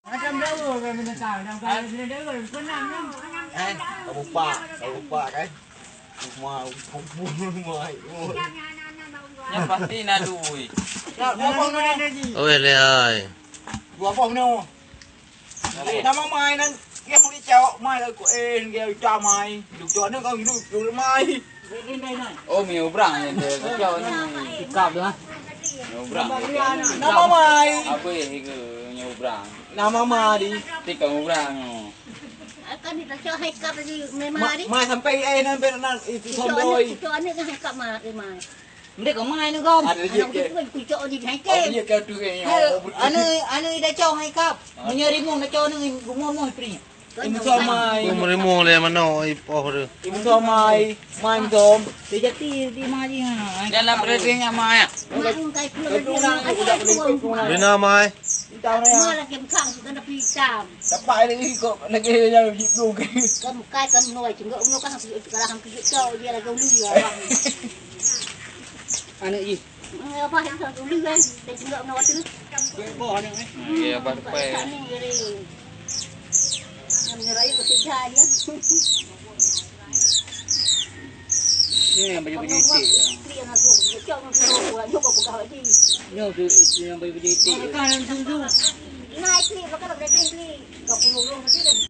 Macam jauh kan benda tahu. Dalam kalau benda jauh, senang kan? Kau buka kan? Mau Yang pasti nak duit. Ya, buang no. Ôi lê ơi. Buang no. Nama mai nan, dia mau dicawak mai lah ko dia cawak mai. Duk cawak ni kau duk mai. Oh, mio brang ni dia kau ni. Kap tu ha. Mio brang. Nama mai. Apa ke mio brang? Nama mai di. Tika mio brang. Kan kita cakap hai kap tadi memang ni. Mai sampai nan nan itu somboi. Cakap ni kan hai kap mah mai. Benda kau main tu kau. Ada dia ke. Cakap ni hai Oh, kap. dia kau tu ke yang. Anu dah caw hai kap. Menyerimung dah caw ni gumoh pri. Ibu somai. Ôi mà đi mua lên mà nó ai bỏ được. Ibu somai. Mai som. Dia jati di maji ha. Dalam redingnya mai. Mak kai pulang dia. Đi nào mai. Tahu ni. Mak lagi bekang kita nak pergi jam. Dapat lagi kok lagi yang hidup ke. Kan kai kan noi cengok umur kan kalau hang pergi kau dia lagi ulu ya. Anu i. Apa yang kau ulu kan? Dia cengok umur tu. Boh ni. Ya, apa? Menyerah itu saja dia. Ni yang baju baju itik. Yang aku cakap nak cuba buka lagi. Ni tu yang baju baju itik. Kan tu tu. Naik ni, bakal berarti ni. Kau perlu mesti